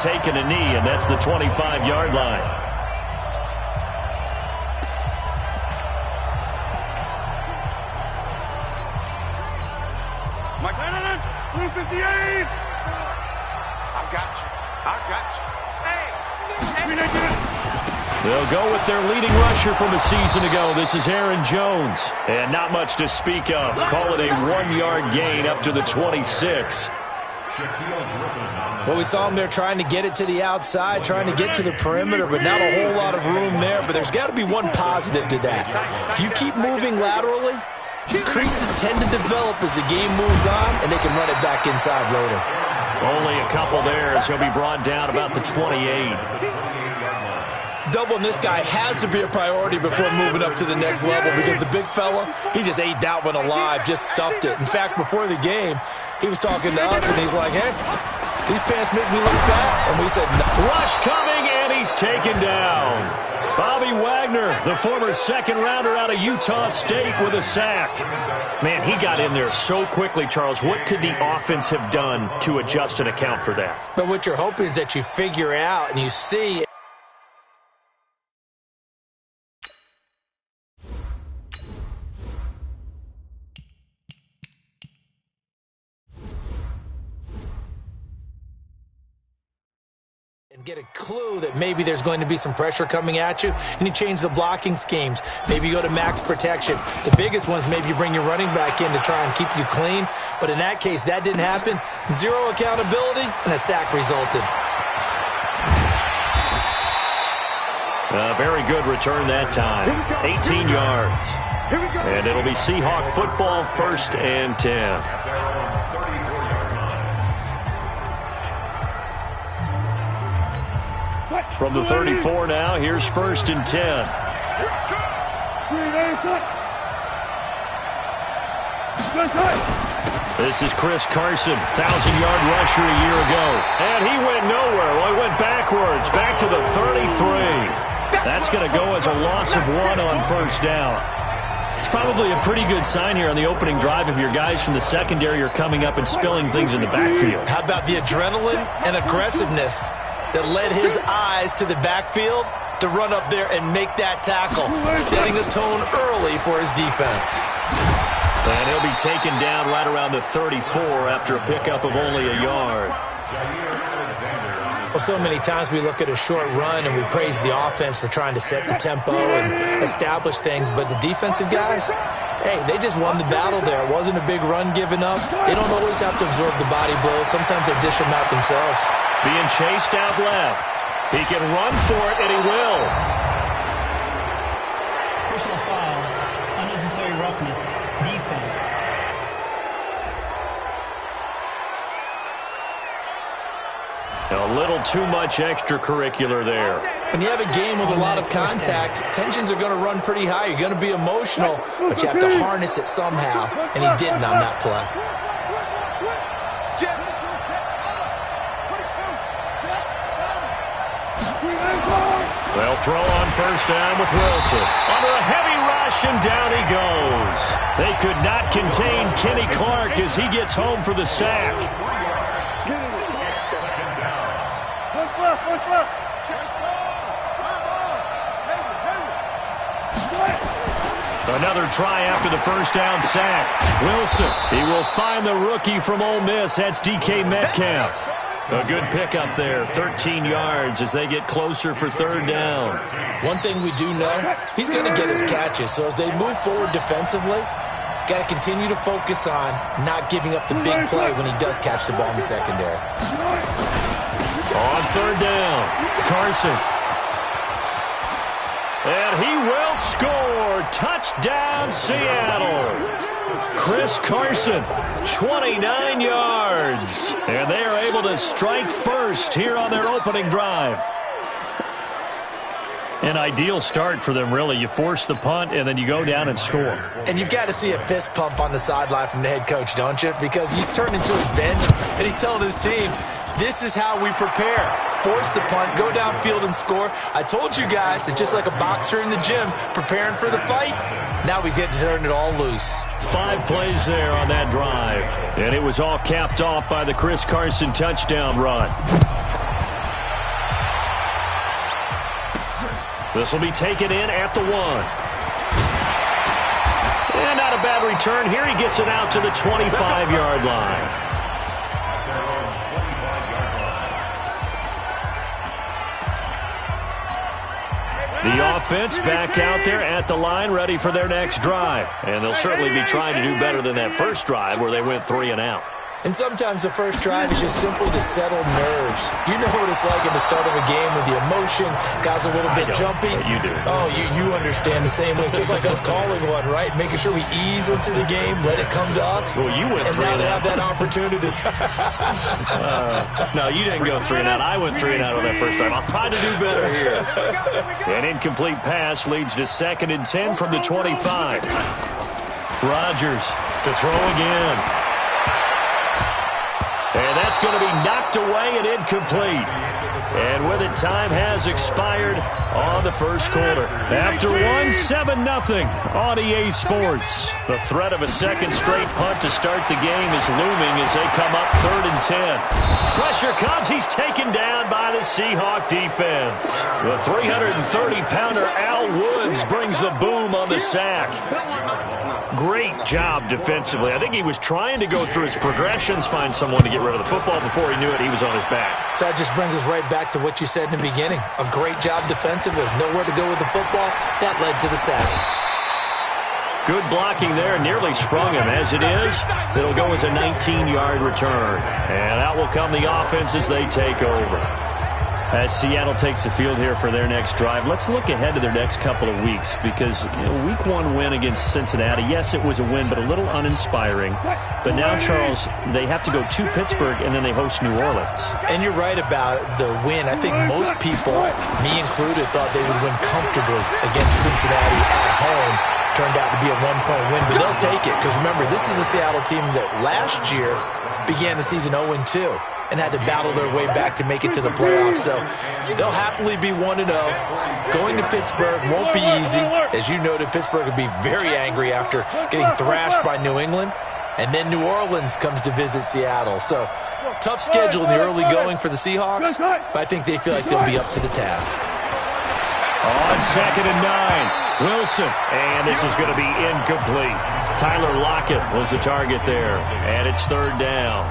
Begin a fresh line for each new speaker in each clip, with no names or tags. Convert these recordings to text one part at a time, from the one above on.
taking a knee, and that's the 25-yard line.
Mike, blue 58. I got you. Hey.
They'll go with their leading rusher from a season ago. This is Aaron Jones. And not much to speak of. Call it a 1-yard gain up to the 26.
Well, we saw him there trying to get it to the outside, trying to get to the perimeter, but not a whole lot of room there. But there's got to be one positive to that. If you keep moving laterally, creases tend to develop as the game moves on, and they can run it back inside later.
Only a couple there as he'll be brought down about the 28.
Doubling this guy has to be a priority before moving up to the next level because the big fella, he just ate that one alive, just stuffed it. In fact, before the game, he was talking to us, and he's like, hey, these pants make me look fat. And we said, no.
Rush coming, and he's taken down. Bobby Wagner, the former second-rounder out of Utah State with a sack. Man, he got in there so quickly, Charles. What could the offense have done to adjust and account for that?
But what you're hoping is that you figure out and you see – get a clue that maybe there's going to be some pressure coming at you, and you change the blocking schemes. Maybe you go to max protection. The biggest ones, maybe you bring your running back in to try and keep you clean. But in that case, that didn't happen. Zero accountability, and a sack resulted.
A very good return that time. 18 yards. And it'll be Seahawk football, 1st and 10. From the 34 now, here's 1st and 10. This is Chris Carson, 1,000-yard rusher a year ago. And he went nowhere. Well, he went backwards, back to the 33. That's going to go as a loss of 1 on 1st down. It's probably a pretty good sign here on the opening drive if your guys from the secondary are coming up and spilling things in the backfield.
How about the adrenaline and aggressiveness that led his eyes to the backfield to run up there and make that tackle, setting a tone early for his defense.
And he'll be taken down right around the 34 after a pickup of only a yard.
Well, so many times we look at a short run and we praise the offense for trying to set the tempo and establish things, but the defensive guys, hey, they just won the battle there. It wasn't a big run given up. They don't always have to absorb the body blows. Sometimes they dish them out themselves.
Being chased out left. He can run for it, and he will.
Personal foul, unnecessary roughness, defense.
A little too much extracurricular there.
When you have a game with a lot of contact, tensions are going to run pretty high. You're going to be emotional, but you have to harness it somehow, and he didn't on that play.
They'll throw on 1st down with Wilson. Under a heavy rush, and down he goes. They could not contain Kenny Clark as he gets home for the sack. Another try after the 1st down sack. Wilson, he will find the rookie from Ole Miss. That's DK Metcalf. A good pickup there, 13 yards as they get closer for 3rd down.
One thing we do know, he's going to get his catches. So as they move forward defensively, got to continue to focus on not giving up the big play when he does catch the ball in the secondary.
On 3rd down, Carson. And he will score. Touchdown, Seattle. Chris Carson, 29 yards. And they are able to strike first here on their opening drive. An ideal start for them, really. You force the punt, and then you go down and score.
And you've got to see a fist pump on the sideline from the head coach, don't you? Because he's turned into his bench, and he's telling his team, this is how we prepare. Force the punt, go downfield and score. I told you guys, it's just like a boxer in the gym preparing for the fight. Now we get to turn it all loose.
5 plays there on that drive. And it was all capped off by the Chris Carson touchdown run. This will be taken in at the 1. And not a bad return here. He gets it out to the 25-yard line. The offense back out there at the line, ready for their next drive. And they'll certainly be trying to do better than that first drive where they went 3 and out.
And sometimes the first drive is just simply to settle nerves. You know what it's like at the start of a game with the emotion, guys a little bit jumpy.
You do.
Oh, you understand the same way. It's just like us calling one, right? Making sure we ease into the game, let it come to us.
Well, you went 3 and out.
And now they have that opportunity.
No, you didn't go 3 and out. I went 3 and out on that first drive. I'll try to do better here. An incomplete pass leads to 2nd and 10 from the 25. Rodgers to throw again. And that's going to be knocked away and incomplete. And with it, time has expired on the first quarter. After one, 7-0 on EA Sports. The threat of a second straight punt to start the game is looming as they come up 3rd and 10. Pressure comes. He's taken down by the Seahawk defense. The 330-pounder Al Woods brings the boom on the sack. Great job defensively. I think he was trying to go through his progressions, find someone to get rid of the football. Before he knew it, he was on his back.
So that just brings us right back to what you said in the beginning. A great job defensively. Nowhere to go with the football. That led to the sack.
Good blocking there. Nearly sprung him. As it is, it'll go as a 19-yard return. And out will come the offense as they take over. As Seattle takes the field here for their next drive, let's look ahead to their next couple of weeks because week 1 win against Cincinnati, yes, it was a win, but a little uninspiring. But now, Charles, they have to go to Pittsburgh, and then they host New Orleans.
And you're right about the win. I think most people, me included, thought they would win comfortably against Cincinnati at home. Turned out to be a 1-point win, but they'll take it because, remember, this is a Seattle team that last year began the season 0-2. And had to battle their way back to make it to the playoffs. So they'll happily be 1-0. Going to Pittsburgh won't be easy. As you noted, Pittsburgh will be very angry after getting thrashed by New England. And then New Orleans comes to visit Seattle. So tough schedule in the early going for the Seahawks, but I think they feel like they'll be up to the task.
On 2nd and 9, Wilson. And this is going to be incomplete. Tyler Lockett was the target there. And it's 3rd down.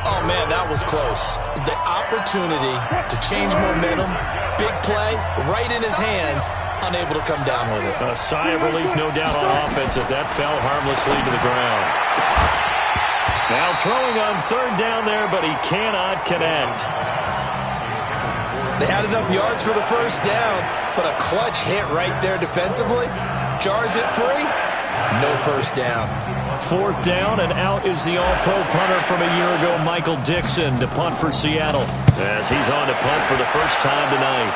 Oh, man, that was close. The opportunity to change momentum, big play, right in his hands, unable to come down with it.
A sigh of relief, no doubt, on offense if that fell harmlessly to the ground. Now throwing on 3rd down there, but he cannot connect.
They had enough yards for the first down, but a clutch hit right there defensively. Jars it free. No first down.
4th down, and out is the all-pro punter from a year ago, Michael Dixon, to punt for Seattle, as he's on to punt for the first time tonight.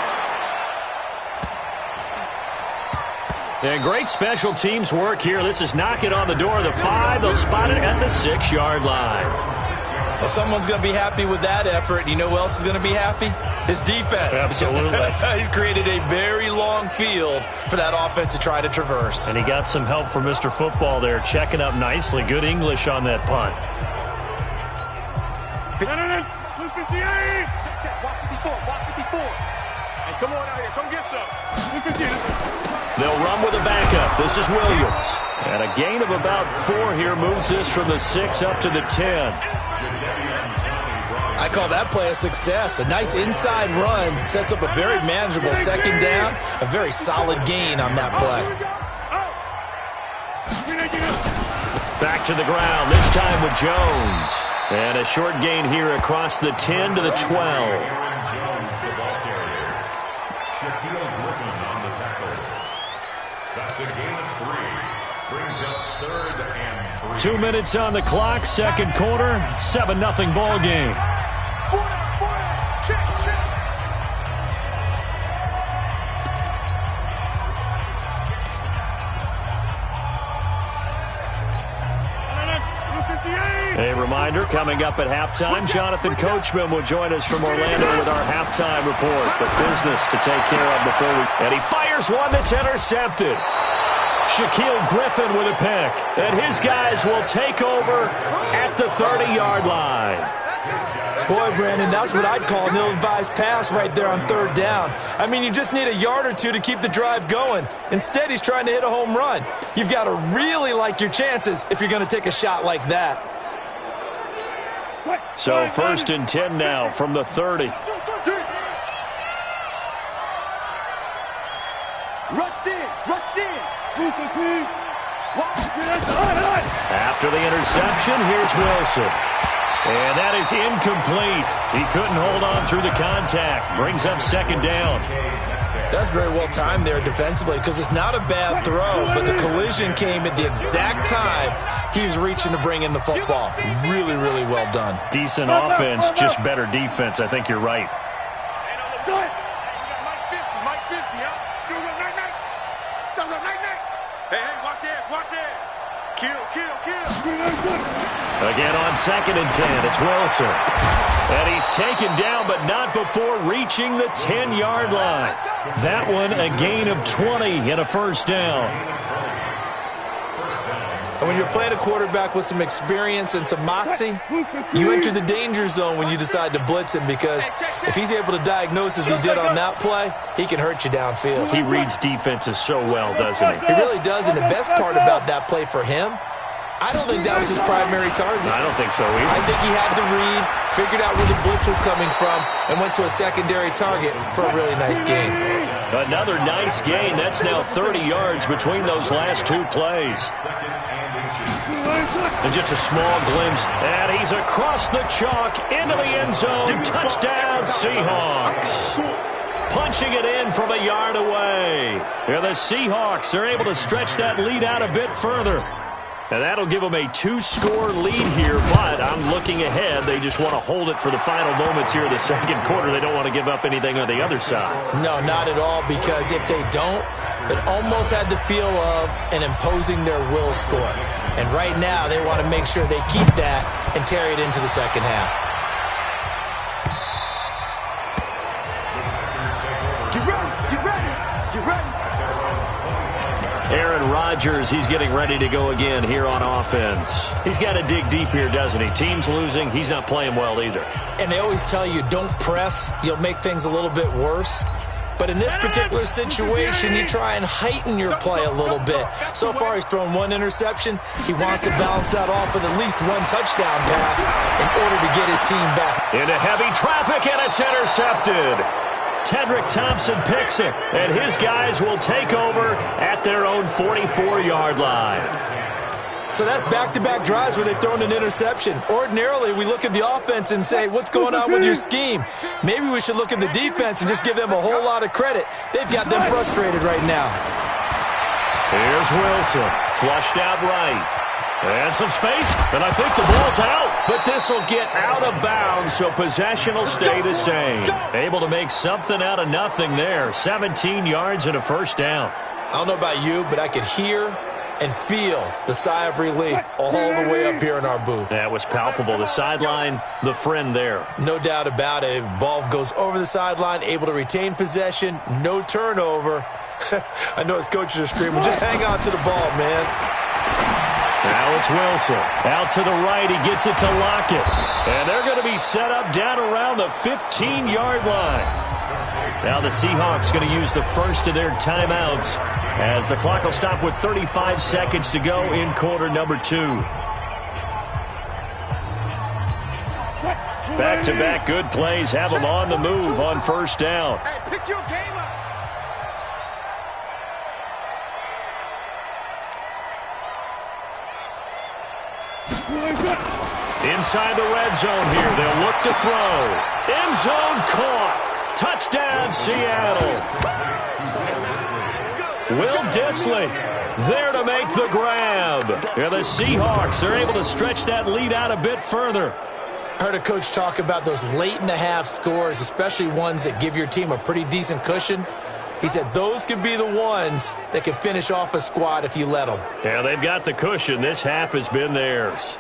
And great special teams work here. This is knocking on the door of the 5. They'll spot it at the 6-yard line.
Well, someone's going to be happy with that effort. You know who else is going to be happy? His defense.
Absolutely.
He's created a very long field for that offense to try to traverse.
And he got some help from Mr. Football there, checking up nicely. Good English on that punt.
Blue 58. Walk 54. Walk 54. Hey, come on out here. Come get some. Blue 58.
They'll run with a backup. This is Williams. And a gain of about 4 here moves this from the 6 up to the 10.
I call that play a success. A nice inside run sets up a very manageable 2nd down. A very solid gain on that play.
Back to the ground, this time with Jones. And a short gain here across the 10 to the 12. 2 minutes on the clock, 2nd quarter, 7-0 ball game. A reminder, coming up at halftime, Jonathan Coachman will join us from Orlando with our halftime report. But business to take care of before we... And he fires one that's intercepted. Shaquille Griffin with a pick. And his guys will take over at the 30-yard line.
Boy, Brandon, that's what I'd call an ill-advised pass right there on third down. I mean, you just need a yard or two to keep the drive going. Instead, he's trying to hit a home run. You've got to really like your chances if you're going to take a shot like that.
So 1st and 10 now from the 30.
Rush in.
After the interception, here's Wilson. And that is incomplete. He couldn't hold on through the contact. Brings up 2nd down.
That's very well timed there defensively because it's not a bad throw, but the collision came at the exact time he was reaching to bring in the football. Really, really well done.
Decent offense, just better defense. I think you're right. Again on 2nd and 10, it's Wilson. And he's taken down, but not before reaching the 10-yard line. That one a gain of 20 and a 1st down.
And when you're playing a quarterback with some experience and some moxie, you enter the danger zone when you decide to blitz him because if he's able to diagnose as he did on that play, he can hurt you downfield.
He reads defenses so well, doesn't he?
He really does, and the best part about that play for him, I don't think that was his primary target.
I don't think so either.
I think he had the read, figured out where the blitz was coming from, and went to a secondary target for a really nice gain.
Another nice gain. That's now 30 yards between those last 2 plays. And just a small glimpse. And he's across the chalk into the end zone. Touchdown, Seahawks. Punching it in from a yard away. And the Seahawks are able to stretch that lead out a bit further. And that'll give them a 2-score lead here, but I'm looking ahead. They just want to hold it for the final moments here in the 2nd quarter. They don't want to give up anything on the other side.
No, not at all, because if they don't, it almost had the feel of an imposing their will score. And right now, they want to make sure they keep that and carry it into the 2nd half.
Get ready.
Aaron Rodgers, he's getting ready to go again here on offense. He's got to dig deep here, doesn't he? Team's losing. He's not playing well either.
And they always tell you, don't press. You'll make things a little bit worse. But in this particular situation, you try and heighten your play a little bit. So far, he's thrown 1 interception. He wants to balance that off with at least 1 touchdown pass in order to get his team back.
Into heavy traffic, and it's intercepted. Tedrick Thompson picks it, and his guys will take over at their own 44-yard line.
So that's back-to-back drives where they've thrown an interception. Ordinarily, we look at the offense and say, what's going on with your scheme? Maybe we should look at the defense and just give them a whole lot of credit. They've got them frustrated right now.
Here's Wilson, flushed out right. And some space, and I think the ball's out. But this will get out of bounds, so possession will stay the same. Able to make something out of nothing there. 17 yards and a 1st down.
I don't know about you, but I could hear and feel the sigh of relief all the way up here in our booth.
That was palpable. The sideline, the friend there.
No doubt about it. If ball goes over the sideline, able to retain possession, no turnover. I know his coaches are screaming, just hang on to the ball, man.
Now it's Wilson. Out to the right, he gets it to Lockett. And they're going to be set up down around the 15-yard line. Now the Seahawks going to use the first of their timeouts as the clock will stop with 35 seconds to go in quarter number 2. Back-to-back good plays have them on the move on 1st down.
Hey, pick your game up.
Inside the red zone here. They'll look to throw. End zone caught. Touchdown, Seattle. Will Dissly there to make the grab. And the Seahawks are able to stretch that lead out a bit further.
I heard a coach talk about those late-in-the-half scores, especially ones that give your team a pretty decent cushion. He said those could be the ones that can finish off a squad if you let them.
Yeah, they've got the cushion. This half has been theirs.